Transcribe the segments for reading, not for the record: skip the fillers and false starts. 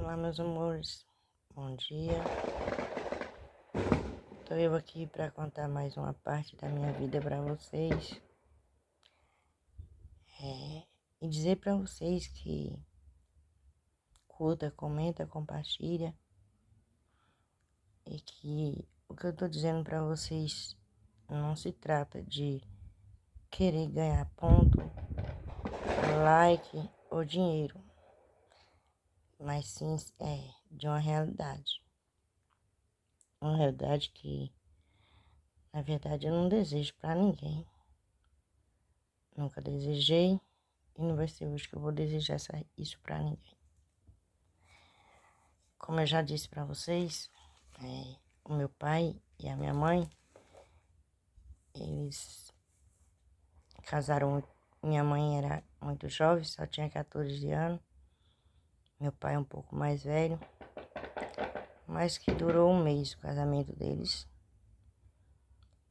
Olá, meus amores, bom dia. Tô eu aqui para contar mais uma parte da minha vida para vocês. E dizer para vocês que curta, comenta, compartilha. E que o que eu tô dizendo para vocês não se trata de querer ganhar ponto, like ou dinheiro, mas sim de uma realidade. Uma realidade que, na verdade, eu não desejo para ninguém. Nunca desejei e não vai ser hoje que eu vou desejar isso pra ninguém. Como eu já disse pra vocês, o meu pai e a minha mãe, eles casaram. Minha mãe era muito jovem, só tinha 14 anos. Meu pai um pouco mais velho, mas que durou um mês o casamento deles,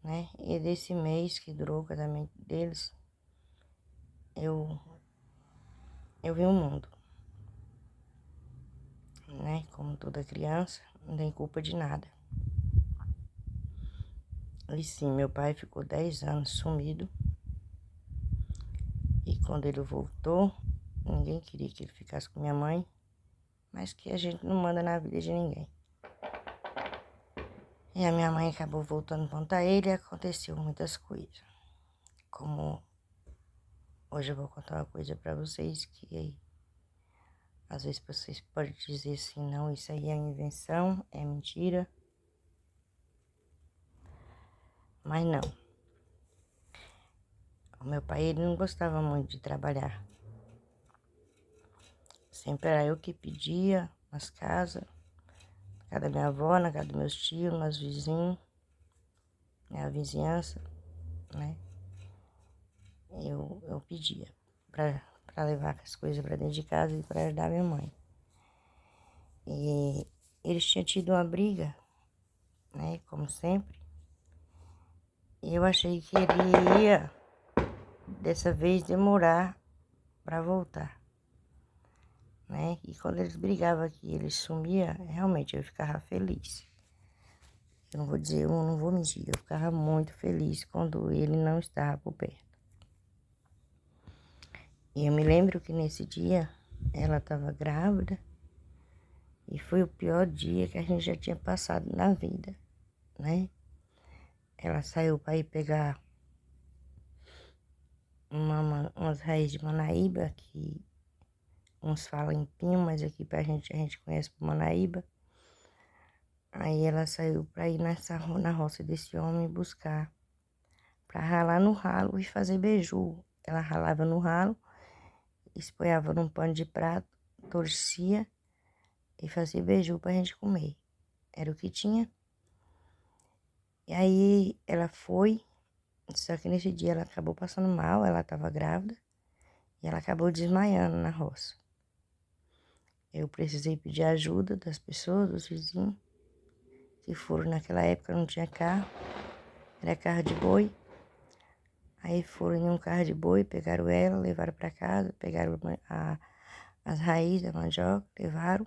né? E desse mês que durou o casamento deles, eu vi o mundo, né? Como toda criança, não tem culpa de nada. E sim, meu pai ficou 10 anos sumido. E quando ele voltou, ninguém queria que ele ficasse com minha mãe, mas que a gente não manda na vida de ninguém. E a minha mãe acabou voltando contra ele e aconteceu muitas coisas. Como hoje eu vou contar uma coisa pra vocês que às vezes vocês podem dizer assim, não, isso aí é invenção, é mentira. Mas não. O meu pai, ele não gostava muito de trabalhar. Sempre era eu que pedia nas casas, na casa da minha avó, na casa dos meus tios, nos vizinhos, na vizinhança, né? Eu pedia para levar as coisas para dentro de casa e para ajudar minha mãe. E eles tinham tido uma briga, né? Como sempre. E eu achei que ele ia, dessa vez, demorar para voltar, né? E quando eles brigavam aqui, eles sumiam, realmente eu ficava feliz. Eu não vou dizer, eu não vou mentir, eu ficava muito feliz quando ele não estava por perto. E eu me lembro que nesse dia ela estava grávida e foi o pior dia que a gente já tinha passado na vida, né? Ela saiu para ir pegar umas raízes de Manaíba, que uns falam em pinho, mas aqui a gente conhece por Manaíba. Aí ela saiu para ir na roça desse homem buscar, para ralar no ralo e fazer beiju. Ela ralava no ralo, espoiava num pano de prato, torcia e fazia beiju pra gente comer. Era o que tinha. E aí ela foi, só que nesse dia ela acabou passando mal, ela estava grávida e ela acabou desmaiando na roça. Eu precisei pedir ajuda das pessoas, dos vizinhos, que foram naquela época, não tinha carro, era carro de boi. Aí foram em um carro de boi, pegaram ela, levaram para casa, pegaram as raízes da mandioca, levaram.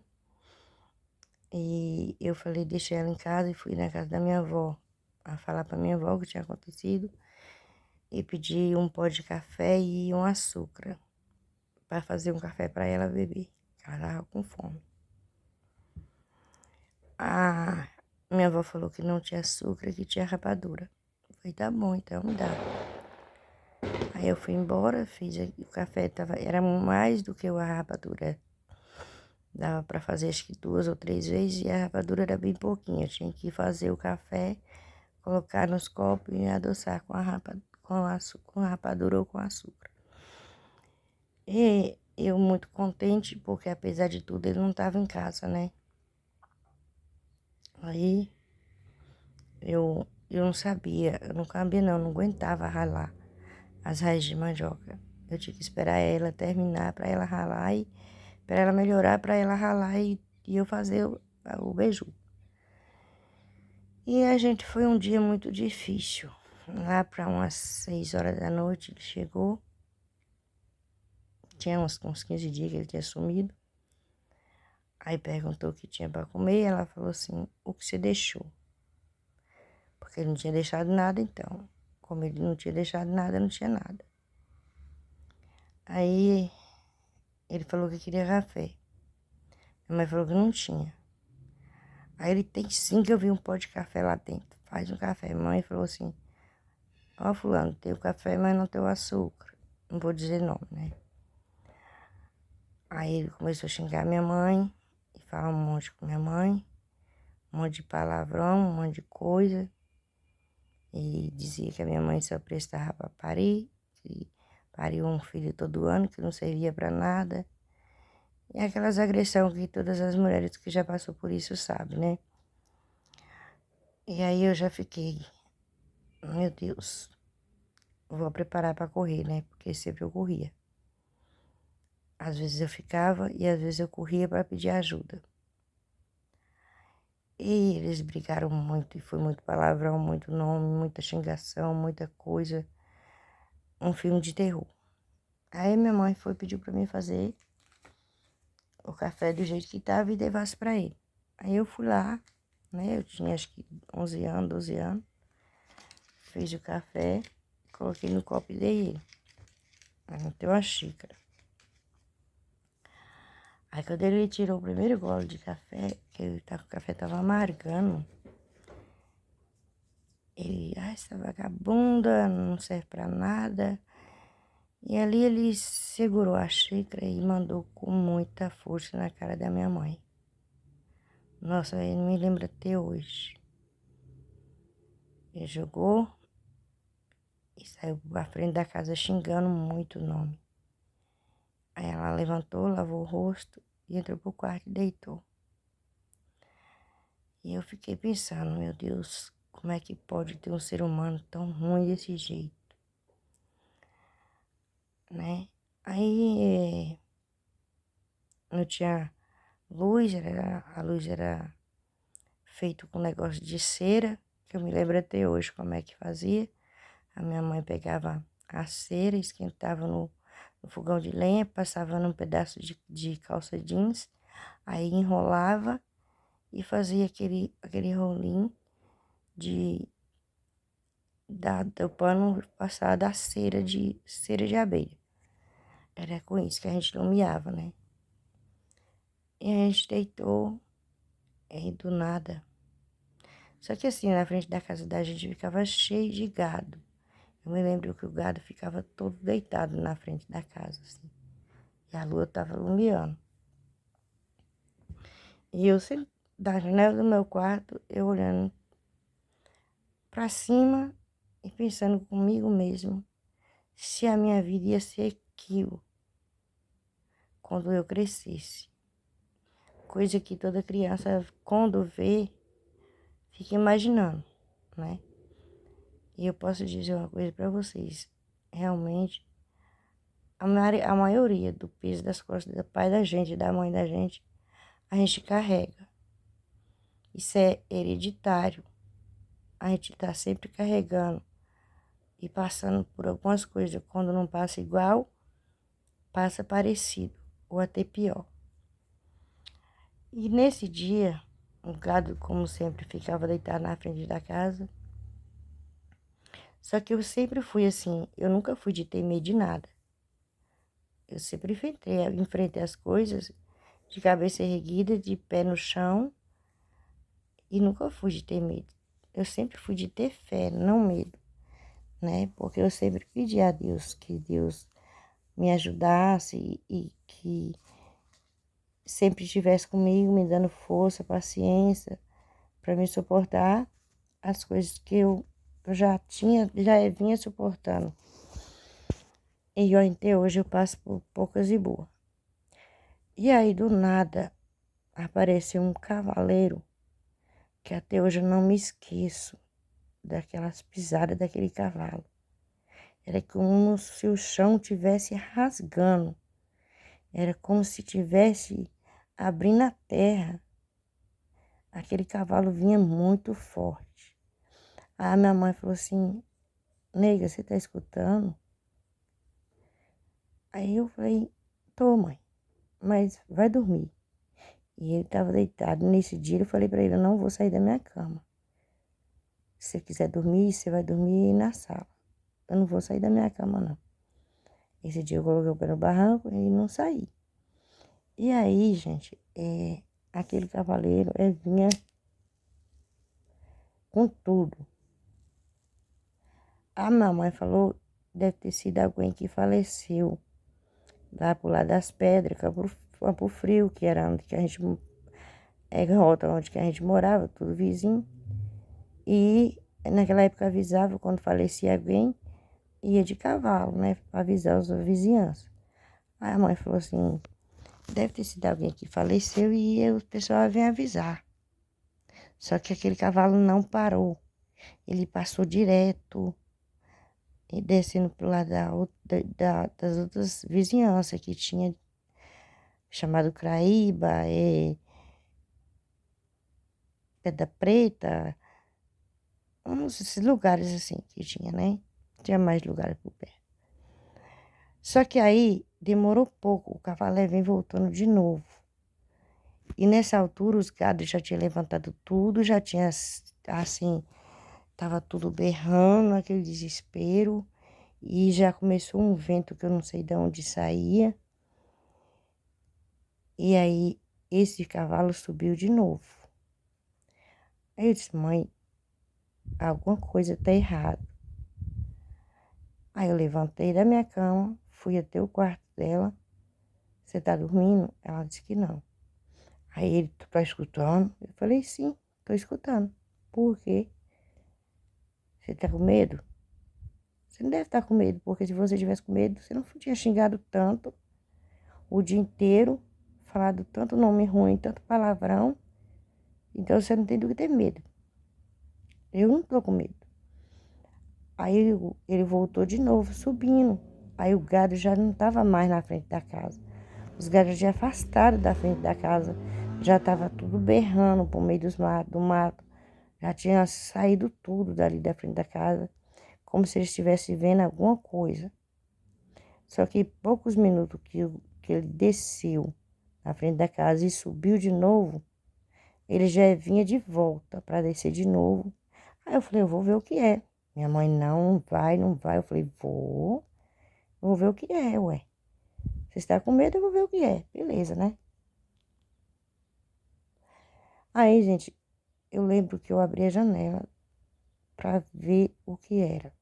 E eu falei, deixei ela em casa e fui na casa da minha avó, a falar para minha avó o que tinha acontecido. E pedi um pó de café e um açúcar para fazer um café para ela beber. Ela estava com fome. A minha avó falou que não tinha açúcar, que tinha rapadura. Eu falei, tá bom, então me dá. Aí eu fui embora, fiz o café, era mais do que a rapadura. Dava para fazer acho que 2 ou 3 vezes e a rapadura era bem pouquinho. Eu tinha que fazer o café, colocar nos copos e adoçar com a rapadura ou com açúcar. E eu muito contente, porque apesar de tudo ele não estava em casa, né? Aí eu não sabia, eu não cabia não aguentava ralar as raízes de mandioca. Eu tinha que esperar ela terminar para ela ralar e para ela melhorar, para ela ralar e eu fazer o beiju. E a gente foi um dia muito difícil. Lá para umas 6 horas da noite ele chegou. Tinha uns 15 dias que ele tinha sumido. Aí perguntou o que tinha para comer e ela falou assim, o que você deixou? Porque ele não tinha deixado nada então. Como ele não tinha deixado nada, não tinha nada. Aí ele falou que queria café. Minha mãe falou que não tinha. Aí ele tem sim que eu vi um pó de café lá dentro. Faz um café. Minha mãe falou assim, ó fulano, tem o café, mas não tem o açúcar. Não vou dizer nome, né? Aí ele começou a xingar minha mãe e falar um monte com minha mãe. Um monte de palavrão, um monte de coisa. E dizia que a minha mãe só prestava para parir. Que pariu um filho todo ano, que não servia para nada. E aquelas agressões que todas as mulheres que já passou por isso sabem, né? E aí eu já fiquei, meu Deus, vou preparar para correr, né? Porque sempre eu corria. Às vezes eu ficava e às vezes eu corria para pedir ajuda. E eles brigaram muito e foi muito palavrão, muito nome, muita xingação, muita coisa. Um filme de terror. Aí minha mãe foi pediu para mim fazer o café do jeito que estava e levasse para ele. Aí eu fui lá, né? Eu tinha acho que 11 anos, 12 anos. Fiz o café, coloquei no copo e dei ele. Aí não tem uma xícara. Aí quando ele tirou o primeiro gole de café, o café tava amargando. Ele, essa vagabunda, não serve pra nada. E ali ele segurou a xícara e mandou com muita força na cara da minha mãe. Nossa, ele me lembra até hoje. Ele jogou e saiu pra frente da casa xingando muito o nome. Aí ela levantou, lavou o rosto e entrou pro quarto e deitou. E eu fiquei pensando, meu Deus, como é que pode ter um ser humano tão ruim desse jeito, né? Aí não tinha luz, a luz era feita com negócio de cera, que eu me lembro até hoje como é que fazia. A minha mãe pegava a cera, esquentava no fogão de lenha, passava num pedaço de calça jeans, aí enrolava e fazia aquele rolinho do pano passar da cera de abelha. Era com isso que a gente nomeava, né? E a gente deitou, e do nada. Só que assim, na frente da casa da gente ficava cheio de gado. Eu me lembro que o gado ficava todo deitado na frente da casa, assim. E a lua tava lumiando. E eu sempre, da janela do meu quarto, eu olhando pra cima e pensando comigo mesmo se a minha vida ia ser aquilo quando eu crescesse. Coisa que toda criança, quando vê, fica imaginando, né? E eu posso dizer uma coisa para vocês. Realmente, a maioria do peso das costas do pai da gente, da mãe da gente, a gente carrega. Isso é hereditário. A gente tá sempre carregando e passando por algumas coisas. Quando não passa igual, passa parecido ou até pior. E nesse dia, o gado, como sempre, ficava deitado na frente da casa. Só que eu sempre fui assim, eu nunca fui de ter medo de nada. Eu sempre enfrentei as coisas de cabeça erguida, de pé no chão, e nunca fui de ter medo. Eu sempre fui de ter fé, não medo, né? Porque eu sempre pedi a Deus que Deus me ajudasse e que sempre estivesse comigo, me dando força, paciência, para me suportar as coisas que eu já vinha suportando. E até hoje eu passo por poucas e boas. E aí, do nada, apareceu um cavaleiro, que até hoje eu não me esqueço daquelas pisadas daquele cavalo. Era como se o chão tivesse rasgando. Era como se tivesse abrindo a terra. Aquele cavalo vinha muito forte. Aí minha mãe falou assim, nega, você tá escutando? Aí eu falei, tô, mãe, mas vai dormir. E ele estava deitado. Nesse dia eu falei para ele, eu não vou sair da minha cama. Se você quiser dormir, você vai dormir na sala. Eu não vou sair da minha cama, não. Esse dia eu coloquei o pé no barranco e não saí. E aí, gente, aquele cavaleiro vinha com tudo. A mamãe falou, deve ter sido alguém que faleceu lá pro lado das pedras, Campo Frio, que era onde que a gente, rota onde que a gente morava, tudo vizinho. E naquela época avisava, quando falecia alguém, ia de cavalo, né, para avisar os vizinhanças. Aí a mãe falou assim, deve ter sido alguém que faleceu e o pessoal vem avisar. Só que aquele cavalo não parou. Ele passou direto e descendo pro lado das outras vizinhanças que tinha, chamado Craíba, Pedra Preta, uns lugares assim que tinha, né? Tinha mais lugares por perto. Só que aí demorou pouco, o cavalo vem voltando de novo. E nessa altura os gados já tinham levantado tudo, já tinha assim, tava tudo berrando, aquele desespero. E já começou um vento que eu não sei de onde saía. E aí esse cavalo subiu de novo. Aí eu disse, mãe, alguma coisa tá errada. Aí eu levantei da minha cama, fui até o quarto dela. Você tá dormindo? Ela disse que não. Aí ele, tu tá escutando? Eu falei, sim, tô escutando. Por quê? Você tá com medo? Você não deve estar com medo, porque se você tivesse com medo, você não tinha xingado tanto o dia inteiro, falado tanto nome ruim, tanto palavrão. Então você não tem do que ter medo. Eu não tô com medo. Aí ele voltou de novo, subindo. Aí o gado já não estava mais na frente da casa. Os gados já afastaram da frente da casa. Já estava tudo berrando por meio do mato. Já tinha saído tudo dali da frente da casa. Como se eles estivessem vendo alguma coisa. Só que poucos minutos que ele desceu na frente da casa e subiu de novo, ele já vinha de volta para descer de novo. Aí eu falei, eu vou ver o que é. Minha mãe, não vai, não vai. Eu falei, vou ver o que é, ué. Você está com medo, eu vou ver o que é. Beleza, né? Aí, gente, eu lembro que eu abri a janela para ver o que era.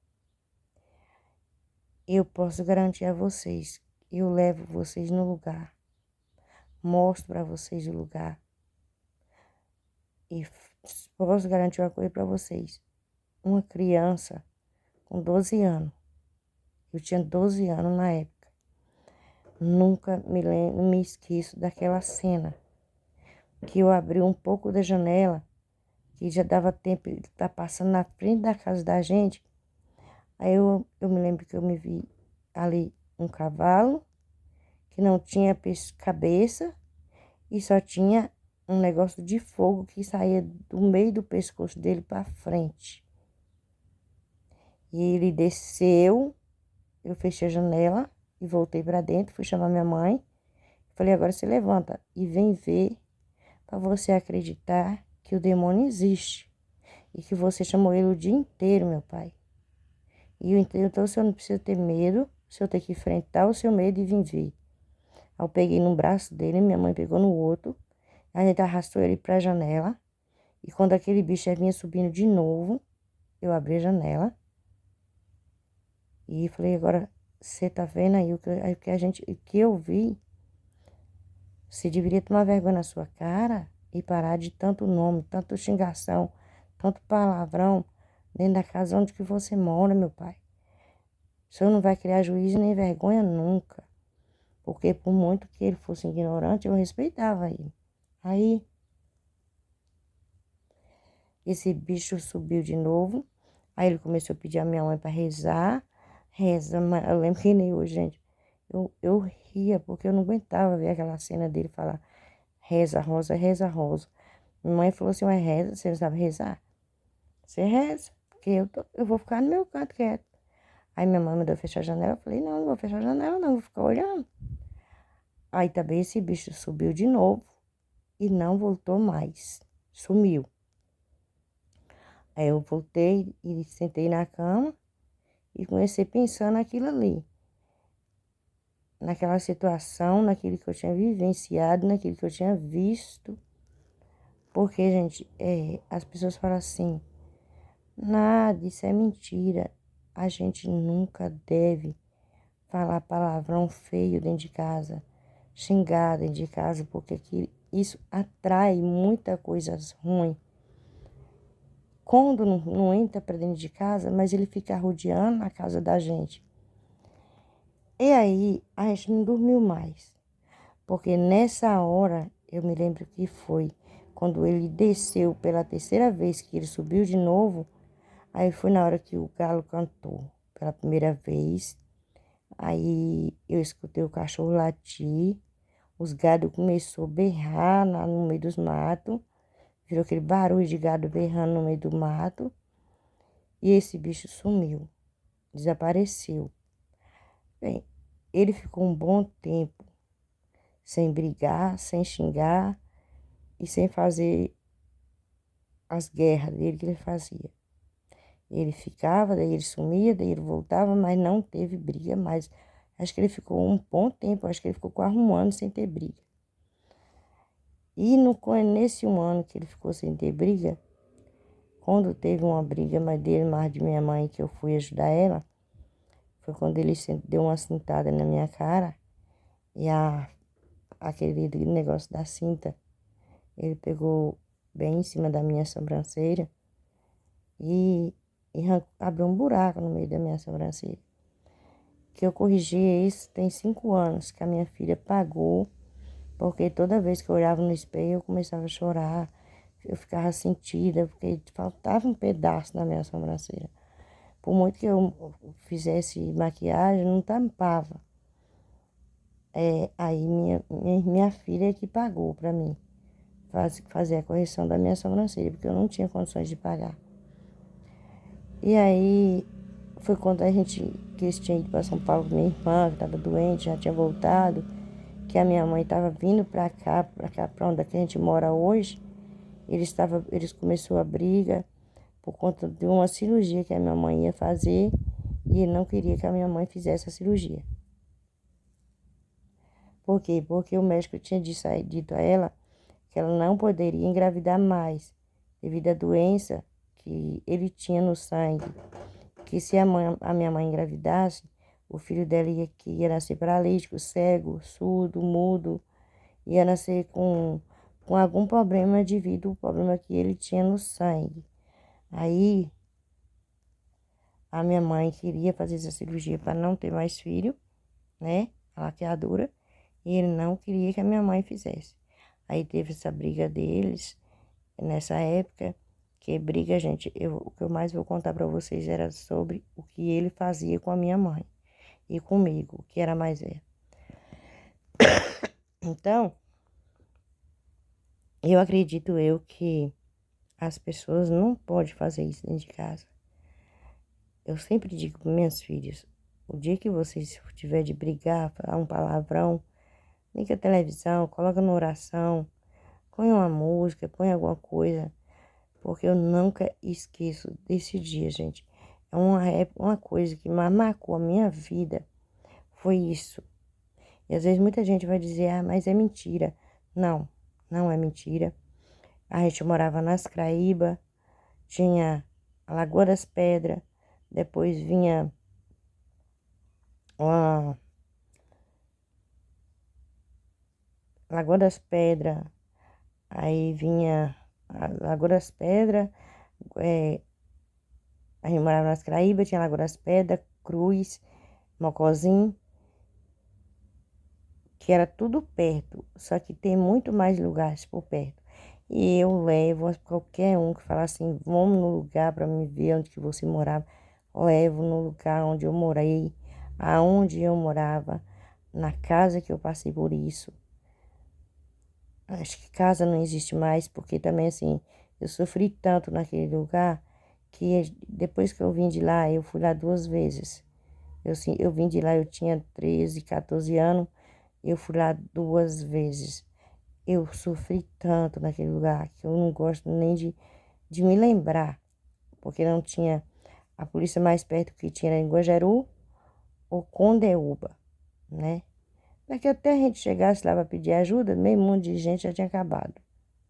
Eu posso garantir a vocês, eu levo vocês no lugar, mostro para vocês o lugar e posso garantir uma coisa para vocês. Uma criança com 12 anos, eu tinha 12 anos na época, nunca me esqueço daquela cena que eu abri um pouco da janela, que já dava tempo de estar passando na frente da casa da gente. Aí eu me lembro que eu me vi ali um cavalo que não tinha cabeça e só tinha um negócio de fogo que saía do meio do pescoço dele para frente. E ele desceu, eu fechei a janela e voltei para dentro, fui chamar minha mãe. Falei, agora você levanta e vem ver para você acreditar que o demônio existe e que você chamou ele o dia inteiro, meu pai. E então o senhor não precisa ter medo, o senhor tem que enfrentar o seu medo e vir ver. Aí eu peguei num braço dele, minha mãe pegou no outro, a gente arrastou ele para a janela. E quando aquele bicho vinha subindo de novo, eu abri a janela e falei, agora você tá vendo aí o que eu vi? Você deveria tomar vergonha na sua cara e parar de tanto nome, tanto xingação, tanto palavrão dentro da casa onde que você mora, meu pai. O senhor não vai criar juízo nem vergonha nunca. Porque por muito que ele fosse ignorante, eu respeitava ele. Aí, esse bicho subiu de novo. Aí ele começou a pedir a minha mãe para rezar. Reza, mas eu lembro que nem hoje, gente. Eu ria porque eu não aguentava ver aquela cena dele falar reza, rosa, reza, rosa. Minha mãe falou assim, mas reza, você não sabe rezar? Você reza, porque eu vou ficar no meu canto quieto. Aí minha mãe mandou fechar a janela, eu falei, não vou fechar a janela não, vou ficar olhando. Aí também esse bicho subiu de novo. e não voltou mais. Sumiu. Aí eu voltei e sentei na cama e comecei a pensar naquilo ali. Naquela situação, naquilo que eu tinha vivenciado, naquilo que eu tinha visto. Porque, gente, as pessoas falam assim, nada, isso é mentira. A gente nunca deve falar palavrão feio dentro de casa, xingar dentro de casa, porque isso atrai muita coisa ruim. Quando não entra para dentro de casa, mas ele fica rodeando a casa da gente. E aí, a gente não dormiu mais. Porque nessa hora, eu me lembro que foi quando ele desceu pela terceira vez, que ele subiu de novo. Aí foi na hora que o galo cantou pela primeira vez. Aí eu escutei o cachorro latir. Os gado começou a berrar no meio dos matos. Virou aquele barulho de gado berrando no meio do mato. E esse bicho sumiu, desapareceu. Bem, ele ficou um bom tempo sem brigar, sem xingar e sem fazer as guerras dele que ele fazia. Ele ficava, daí ele sumia, daí ele voltava, mas não teve briga mais. Acho que ele ficou um bom tempo, acho que ele ficou quase um ano sem ter briga. E nesse um ano que ele ficou sem ter briga, quando teve uma briga mais dele, mais de minha mãe, que eu fui ajudar ela, foi quando ele deu uma cintada na minha cara e aquele negócio da cinta, ele pegou bem em cima da minha sobrancelha e abriu um buraco no meio da minha sobrancelha. Que eu corrigi isso tem 5 anos, que a minha filha pagou, porque toda vez que eu olhava no espelho eu começava a chorar, eu ficava sentida, porque faltava um pedaço na minha sobrancelha. Por muito que eu fizesse maquiagem, não tampava. Aí minha filha é que pagou para mim fazer a correção da minha sobrancelha, porque eu não tinha condições de pagar. E aí foi quando que eles tinham ido para São Paulo com minha irmã, que estava doente, já tinha voltado, que a minha mãe estava vindo para cá, para onde a gente mora hoje. Eles começaram a briga por conta de uma cirurgia que a minha mãe ia fazer e ele não queria que a minha mãe fizesse a cirurgia. Por quê? Porque o médico tinha dito a ela que ela não poderia engravidar mais, devido à doença que ele tinha no sangue. Que se a minha mãe engravidasse, o filho dela ia nascer paralítico, cego, surdo, mudo, ia nascer com algum problema devido ao problema que ele tinha no sangue. Aí, a minha mãe queria fazer essa cirurgia para não ter mais filho, né? A laqueadura, e ele não queria que a minha mãe fizesse. Aí teve essa briga deles, nessa época, que briga, gente, o que eu mais vou contar para vocês era sobre o que ele fazia com a minha mãe e comigo, que era mais velha. Então, eu acredito que as pessoas não podem fazer isso dentro de casa. Eu sempre digo para minhas filhas, o dia que vocês tiver de brigar, falar um palavrão, liga a televisão, coloca na oração, põe uma música, põe alguma coisa, porque eu nunca esqueço desse dia, gente. É uma coisa que marcou a minha vida, foi isso. E às vezes muita gente vai dizer, mas é mentira. Não, não é mentira. A gente morava nas Craíba, tinha a Lagoa das Pedras, depois vinha a Lagoa das Pedras, aí vinha a Lagoa das Pedras, a gente morava nas Craíba, tinha a Lagoa das Pedras, Cruz, Mocozinho, que era tudo perto, só que tem muito mais lugares por perto. E eu levo qualquer um que fala assim, vamos no lugar para me ver onde que você morava. Levo no lugar onde eu morei, aonde eu morava, na casa que eu passei por isso. Acho que casa não existe mais, porque também assim, eu sofri tanto naquele lugar, que depois que eu vim de lá, eu fui lá 2 vezes. Eu vim de lá, eu tinha 13, 14 anos, eu fui lá 2 vezes. eu sofri tanto naquele lugar que eu não gosto nem de me lembrar, porque não tinha a polícia mais perto que tinha era em Guajeru ou Condeúba, né? Para que até a gente chegasse lá para pedir ajuda, meio mundo de gente já tinha acabado.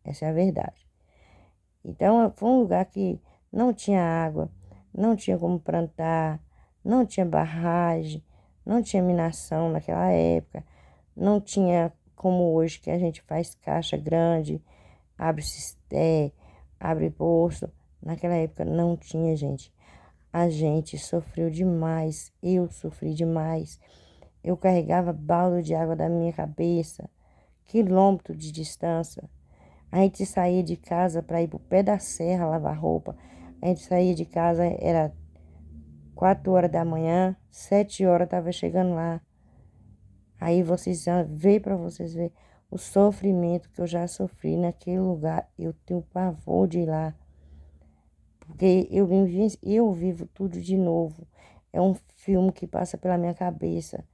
Essa é a verdade. Então, foi um lugar que não tinha água, não tinha como plantar, não tinha barragem, não tinha minação naquela época, não tinha como hoje que a gente faz caixa grande, abre cisterna, abre poço. Naquela época não tinha, gente. A gente sofreu demais, eu sofri demais. Eu carregava balde de água da minha cabeça, quilômetro de distância. A gente saía de casa para ir pro pé da serra lavar roupa. A gente saía de casa, era 4 horas da manhã, 7 horas estava chegando lá. Aí vocês já vê para vocês ver o sofrimento que eu já sofri naquele lugar. Eu tenho pavor de ir lá, porque eu vivo tudo de novo. É um filme que passa pela minha cabeça,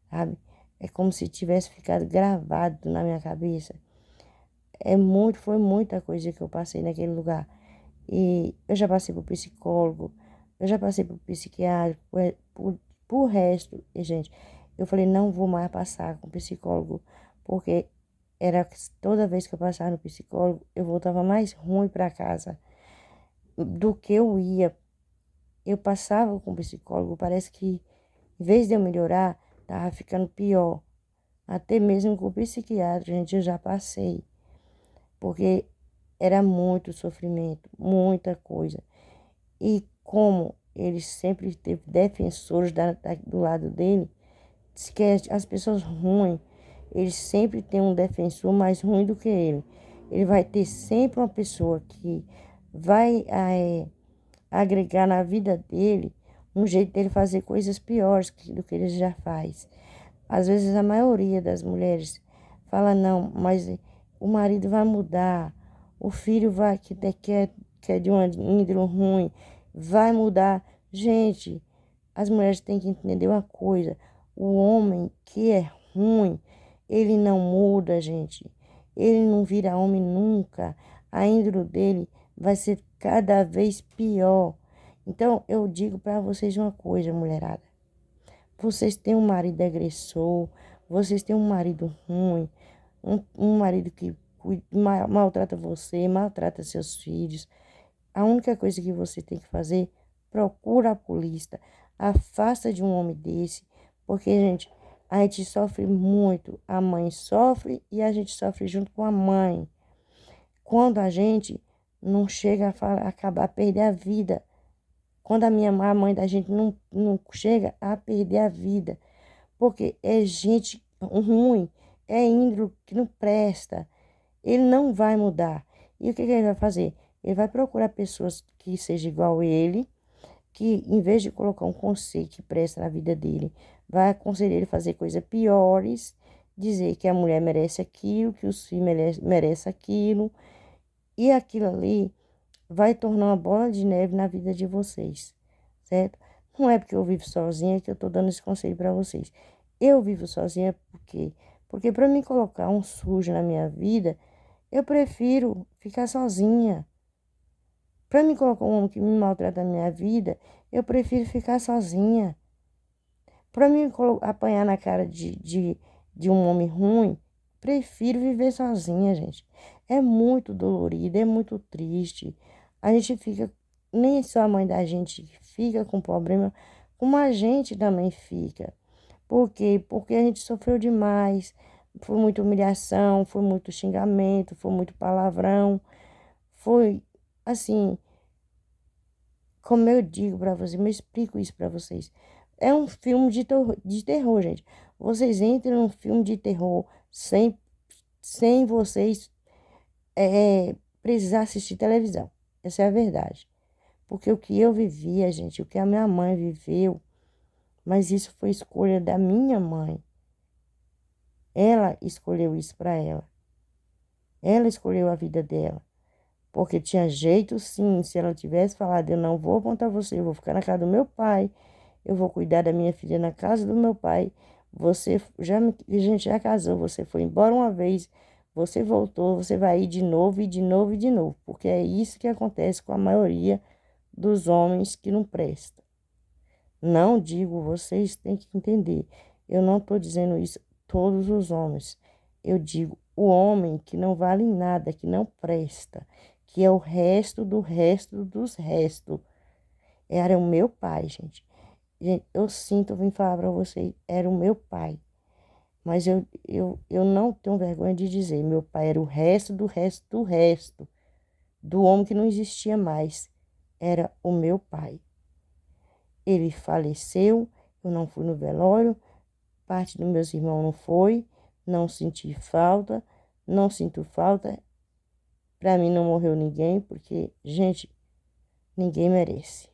sabe? É como se tivesse ficado gravado na minha cabeça. Foi muita coisa que eu passei naquele lugar. E eu já passei por psicólogo, eu já passei por psiquiátrico, por resto, e, gente, eu falei, não vou mais passar com psicólogo, porque era toda vez que eu passava no psicólogo, eu voltava mais ruim para casa do que eu ia. Eu passava com o psicólogo, parece que, em vez de eu melhorar, tava ficando pior. Até mesmo com o psiquiatra, gente, eu já passei. Porque era muito sofrimento, muita coisa. E como ele sempre teve defensores do lado dele, diz que as pessoas ruins, ele sempre tem um defensor mais ruim do que ele. Ele vai ter sempre uma pessoa que vai agregar na vida dele um jeito dele fazer coisas piores do que ele já faz. Às vezes a maioria das mulheres fala, não, mas o marido vai mudar, o filho vai que é de uma índole ruim, vai mudar. Gente, as mulheres têm que entender uma coisa, o homem que é ruim, ele não muda, gente. Ele não vira homem nunca. A índole dele vai ser cada vez pior. Então, eu digo para vocês uma coisa, mulherada. Vocês têm um marido agressor, vocês têm um marido ruim, um marido que maltrata você, maltrata seus filhos. A única coisa que você tem que fazer, procura a polícia, afasta de um homem desse, porque, gente, a gente sofre muito. A mãe sofre e a gente sofre junto com a mãe. Quando a gente não chega acabar a perder a vida, quando a mãe da gente não chega a perder a vida, porque é gente ruim, é índole que não presta, ele não vai mudar. E o que ele vai fazer? Ele vai procurar pessoas que sejam igual a ele, que em vez de colocar um conselho que presta na vida dele, vai aconselhar ele a fazer coisas piores, dizer que a mulher merece aquilo, que os filhos merecem aquilo, e aquilo ali vai tornar uma bola de neve na vida de vocês, certo? Não é porque eu vivo sozinha que eu tô dando esse conselho para vocês. Eu vivo sozinha porque para me colocar um sujo na minha vida, eu prefiro ficar sozinha. Para me colocar um homem que me maltrata na minha vida, eu prefiro ficar sozinha. Para me apanhar na cara de um homem ruim, prefiro viver sozinha, gente. É muito dolorido, é muito triste. A gente fica, nem só a mãe da gente fica com problema, como a gente também fica. Por quê? Porque a gente sofreu demais. Foi muita humilhação, foi muito xingamento, foi muito palavrão. Foi assim, como eu digo para vocês, eu explico isso para vocês. É um filme de terror, gente. Vocês entram num filme de terror sem vocês precisar assistir televisão. Essa é a verdade. Porque o que eu vivia, gente, o que a minha mãe viveu, mas isso foi escolha da minha mãe. Ela escolheu isso para ela. Ela escolheu a vida dela. Porque tinha jeito, sim, se ela tivesse falado, eu não vou apontar você, eu vou ficar na casa do meu pai, eu vou cuidar da minha filha na casa do meu pai. A gente já casou, você foi embora uma vez, Você voltou, você vai ir de novo, e de novo, e de novo. Porque é isso que acontece com a maioria dos homens que não prestam. Não digo, vocês têm que entender. Eu não estou dizendo isso todos os homens. Eu digo o homem que não vale nada, que não presta, que é o resto do resto dos restos. Era o meu pai, gente. Gente, eu sinto, eu vim falar para vocês, era o meu pai. Mas eu não tenho vergonha de dizer, meu pai era o resto do resto do resto, do homem que não existia mais. Era o meu pai. Ele faleceu, eu não fui no velório, parte dos meus irmãos não foi, não senti falta, não sinto falta. Para mim não morreu ninguém, porque, gente, ninguém merece.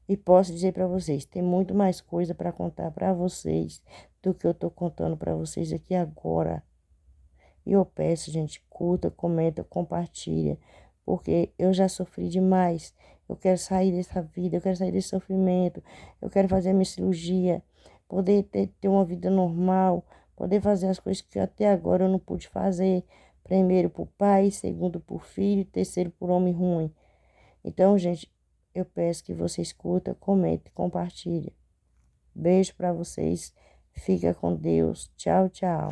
E posso dizer para vocês, tem muito mais coisa para contar para vocês do que eu estou contando para vocês aqui agora. E eu peço, gente, curta, comenta, compartilha, porque eu já sofri demais. Eu quero sair dessa vida, eu quero sair desse sofrimento, eu quero fazer a minha cirurgia, poder ter uma vida normal, poder fazer as coisas que até agora eu não pude fazer. Primeiro por pai, segundo por filho, terceiro por homem ruim. Então, gente, eu peço que você escuta, comente, compartilhe. Beijo para vocês. Fica com Deus. Tchau, tchau.